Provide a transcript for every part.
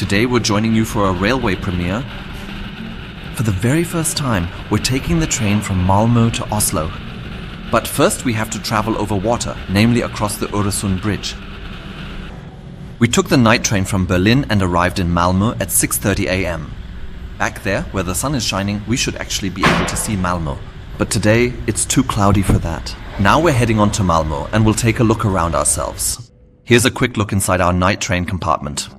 Today we're joining you for a railway premiere. For the very first time, we're taking the train from Malmö to Oslo. But first we have to travel over water, namely across the Öresund bridge. We took the night train from Berlin and arrived in Malmö at 6:30 a.m. Back there, where the sun is shining, we should actually be able to see Malmö. But today, it's too cloudy for that. Now we're heading on to Malmö and we'll take a look around ourselves. Here's a quick look inside our night train compartment.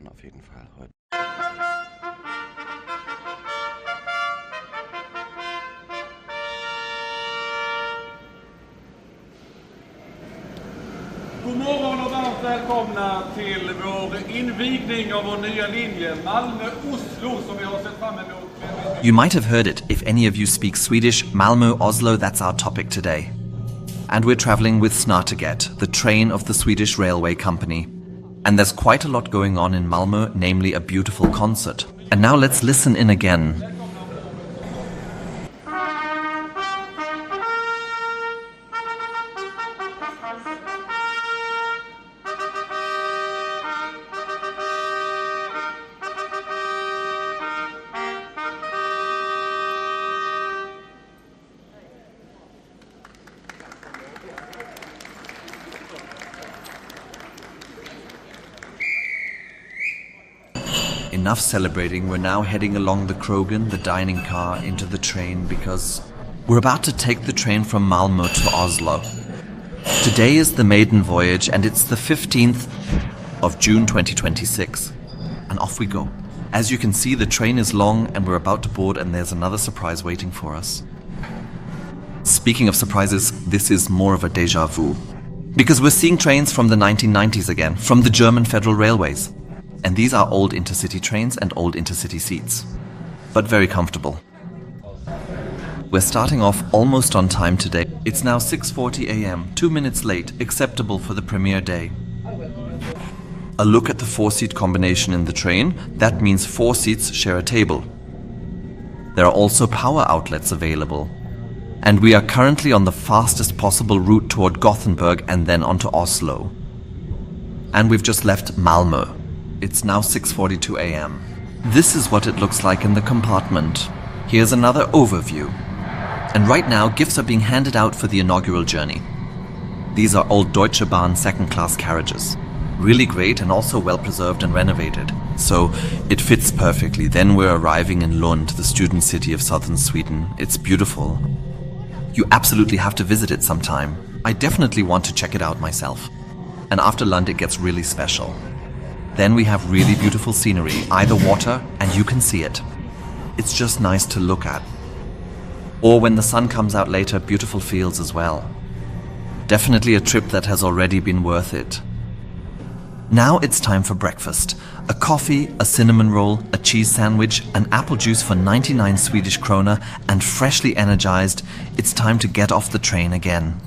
God morgon och varmt välkomna till vår invigning av vår nya linje Malmö-Oslo som vi har sett fram emot. You might have heard it. If any of you speak Swedish, Malmö-Oslo, that's our topic today. And we're traveling with Snälltåget, the train of the Swedish railway company. And there's quite a lot going on in Malmö, namely a beautiful concert. And now let's listen in again. Enough celebrating, we're now heading along the Krogen, the dining car, into the train because we're about to take the train from Malmö to Oslo. Today is the maiden voyage and it's the 15th of June 2026. And off we go. As you can see, the train is long and we're about to board and there's another surprise waiting for us. Speaking of surprises, this is more of a déjà vu. Because we're seeing trains from the 1990s again, from the German Federal Railways. And these are old intercity trains and old intercity seats, but very comfortable. We're starting off almost on time today. It's now 6:40 a.m., 2 minutes late, acceptable for the premiere day. A look at the 4-seat combination in the train, that means 4 seats share a table. There are also power outlets available. And we are currently on the fastest possible route toward Gothenburg and then onto Oslo. And we've just left Malmö. It's now 6:42 a.m. This is what it looks like in the compartment. Here's another overview. And right now, gifts are being handed out for the inaugural journey. These are old Deutsche Bahn second-class carriages. Really great and also well-preserved and renovated. So it fits perfectly. Then we're arriving in Lund, the student city of southern Sweden. It's beautiful. You absolutely have to visit it sometime. I definitely want to check it out myself. And after Lund, it gets really special. Then we have really beautiful scenery, either water, and you can see it. It's just nice to look at. Or when the sun comes out later, beautiful fields as well. Definitely a trip that has already been worth it. Now it's time for breakfast. A coffee, a cinnamon roll, a cheese sandwich, an apple juice for 99 Swedish krona, and freshly energized, it's time to get off the train again.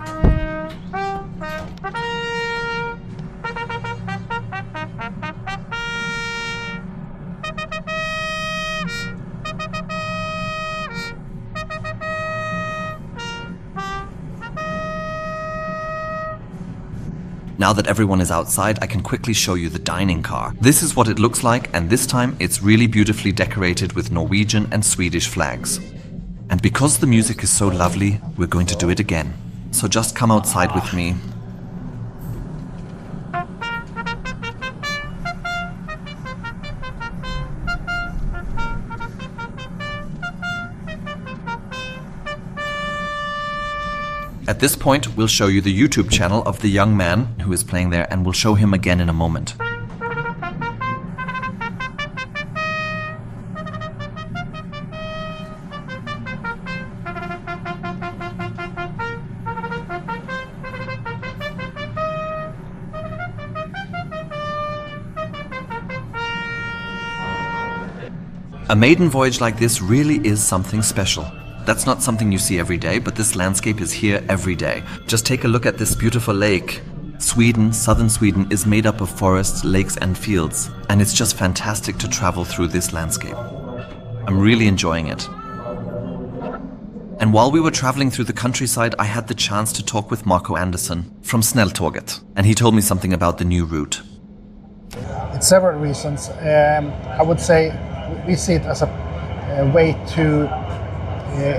Now that everyone is outside, I can quickly show you the dining car. This is what it looks like, and this time it's really beautifully decorated with Norwegian and Swedish flags. And because the music is so lovely, we're going to do it again. So just come outside with me. At this point, we'll show you the YouTube channel of the young man who is playing there, and we'll show him again in a moment. A maiden voyage like this really is something special. That's not something you see every day, but this landscape is here every day. Just take a look at this beautiful lake. Sweden, southern Sweden, is made up of forests, lakes and fields, and it's just fantastic to travel through this landscape. I'm really enjoying it. And while we were traveling through the countryside, I had the chance to talk with Marco Andersson from Snälltåget, and he told me something about the new route. It's several reasons. I would say we see it as a way to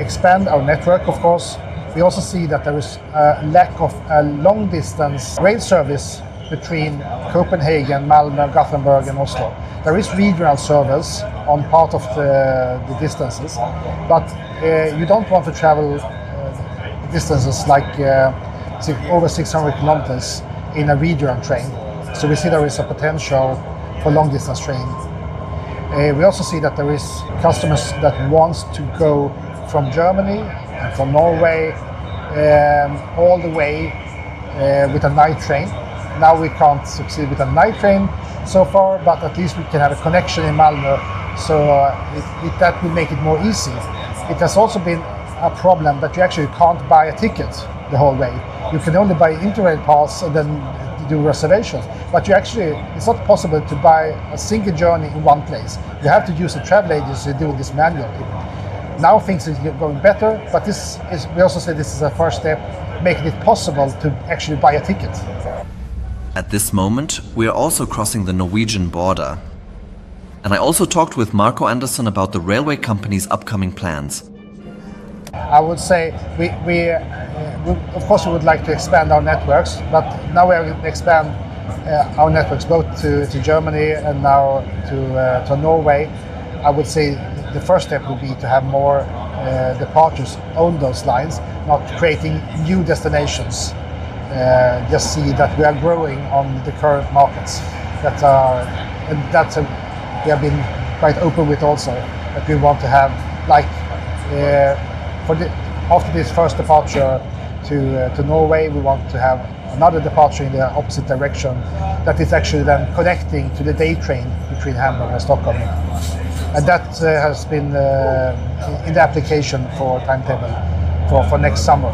expand our network, of course. We also see that there is a lack of a long-distance rail service between Copenhagen, Malmö, Gothenburg and Oslo. There is regional service on part of the distances, but you don't want to travel distances like over 600 kilometers in a regional train. So we see there is a potential for long-distance train. We also see that there is customers that wants to go from Germany and from Norway all the way with a night train. Now we can't succeed with a night train so far, but at least we can have a connection in Malmö, so that will make it more easy. It has also been a problem that you actually can't buy a ticket the whole way. You can only buy Interrail pass and then do reservations, but it's not possible to buy a single journey in one place. You have to use a travel agency doing this manually. Now things are going better, but we also say this is a first step, making it possible to actually buy a ticket. At this moment, we are also crossing the Norwegian border. And I also talked with Marco Andersson about the railway company's upcoming plans. I would say we of course we would like to expand our networks, but now we are going to expand our networks both to Germany and now to Norway. I would say the first step would be to have more departures on those lines, not creating new destinations. Just see that we are growing on the current markets we have been quite open with also, that we want to have after this first departure to Norway, we want to have another departure in the opposite direction that is actually then connecting to the day train between Hamburg and Stockholm. And that has been in the application for timetable for next summer.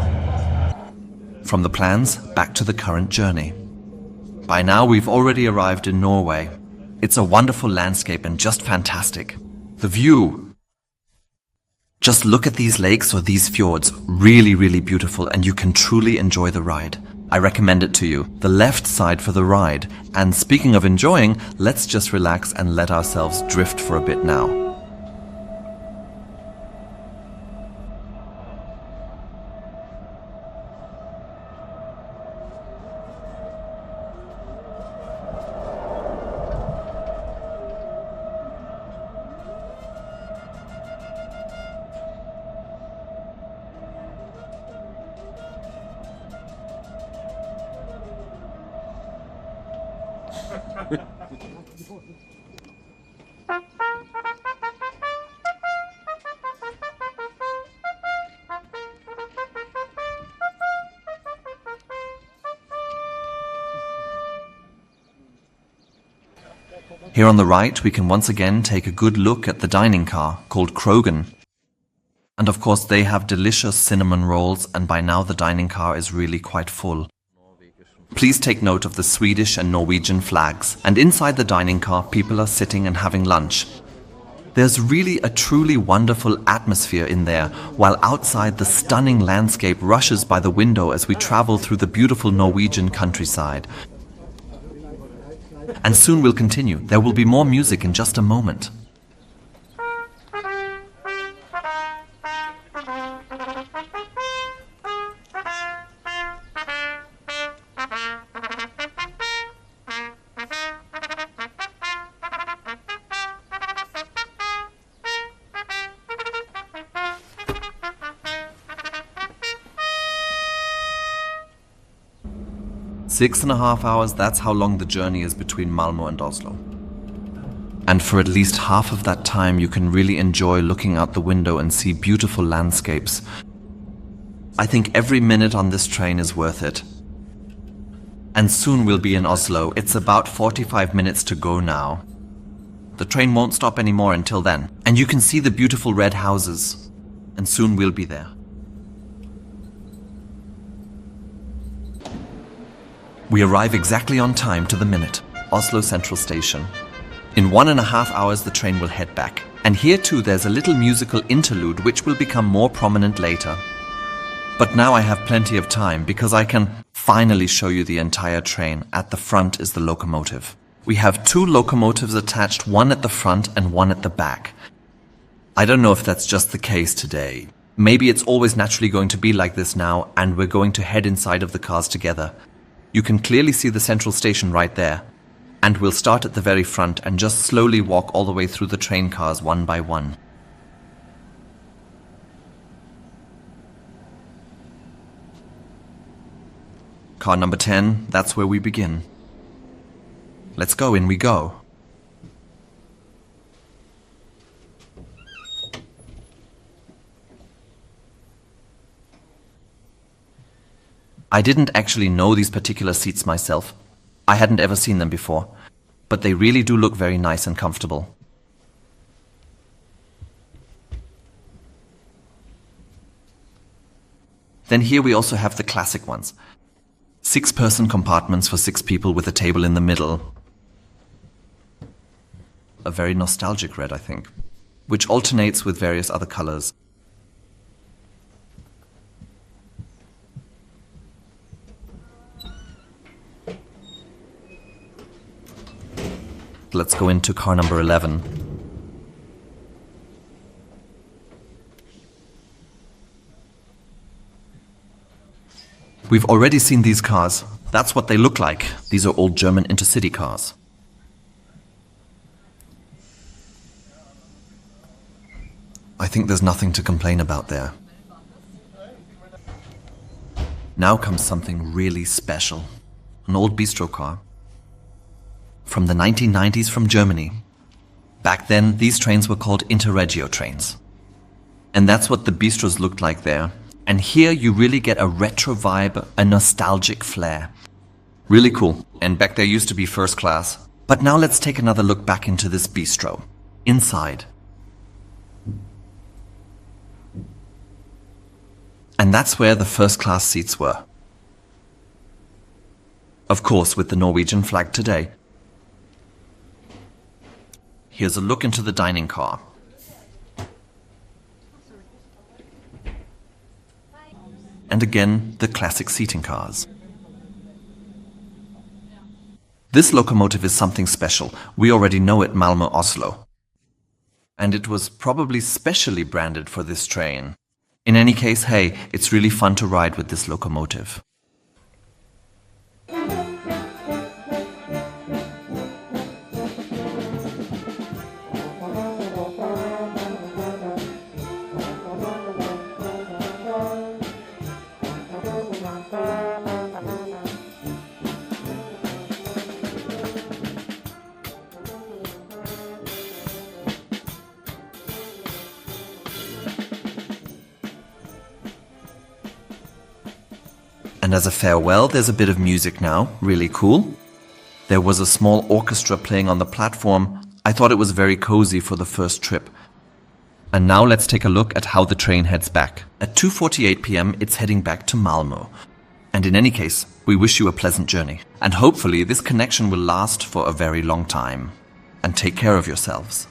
From the plans, back to the current journey. By now we've already arrived in Norway. It's a wonderful landscape and just fantastic. The view. Just look at these lakes or these fjords, really, really beautiful, and you can truly enjoy the ride. I recommend it to you. The left side for the ride. And speaking of enjoying, let's just relax and let ourselves drift for a bit now. Here on the right, we can once again take a good look at the dining car, called Krogen. And of course they have delicious cinnamon rolls, and by now the dining car is really quite full. Please take note of the Swedish and Norwegian flags, and inside the dining car people are sitting and having lunch. There's really a truly wonderful atmosphere in there, while outside the stunning landscape rushes by the window as we travel through the beautiful Norwegian countryside. And soon we'll continue. There will be more music in just a moment. Six and a half hours, that's how long the journey is between Malmö and Oslo. And for at least half of that time you can really enjoy looking out the window and see beautiful landscapes. I think every minute on this train is worth it. And soon we'll be in Oslo. It's about 45 minutes to go now. The train won't stop anymore until then. And you can see the beautiful red houses. And soon we'll be there. We arrive exactly on time to the minute, Oslo Central Station. In 1.5 hours the train will head back. And here too there's a little musical interlude which will become more prominent later. But now I have plenty of time because I can finally show you the entire train. At the front is the locomotive. We have two locomotives attached, one at the front and one at the back. I don't know if that's just the case today. Maybe it's always naturally going to be like this now, and we're going to head inside of the cars together. You can clearly see the central station right there. And we'll start at the very front and just slowly walk all the way through the train cars one by one. Car number 10, that's where we begin. Let's go, in we go. I didn't actually know these particular seats myself. I hadn't ever seen them before, but they really do look very nice and comfortable. Then here we also have the classic ones. 6-person compartments for 6 people with a table in the middle. A very nostalgic red, I think, which alternates with various other colors. Let's go into car number 11. We've already seen these cars. That's what they look like. These are old German intercity cars. I think there's nothing to complain about there. Now comes something really special. An old bistro car. From the 1990s from Germany. Back then, these trains were called Interregio trains. And that's what the bistros looked like there. And here you really get a retro vibe, a nostalgic flair. Really cool. And back there used to be first class. But now let's take another look back into this bistro. Inside. And that's where the first class seats were. Of course, with the Norwegian flag today. Here's a look into the dining car. And again, the classic seating cars. This locomotive is something special. We already know it, Malmö, Oslo. And it was probably specially branded for this train. In any case, hey, it's really fun to ride with this locomotive. And as a farewell, there's a bit of music now, really cool. There was a small orchestra playing on the platform. I thought it was very cozy for the first trip. And now let's take a look at how the train heads back. At 2:48 p.m. it's heading back to Malmö. And in any case, we wish you a pleasant journey. And hopefully this connection will last for a very long time. And take care of yourselves.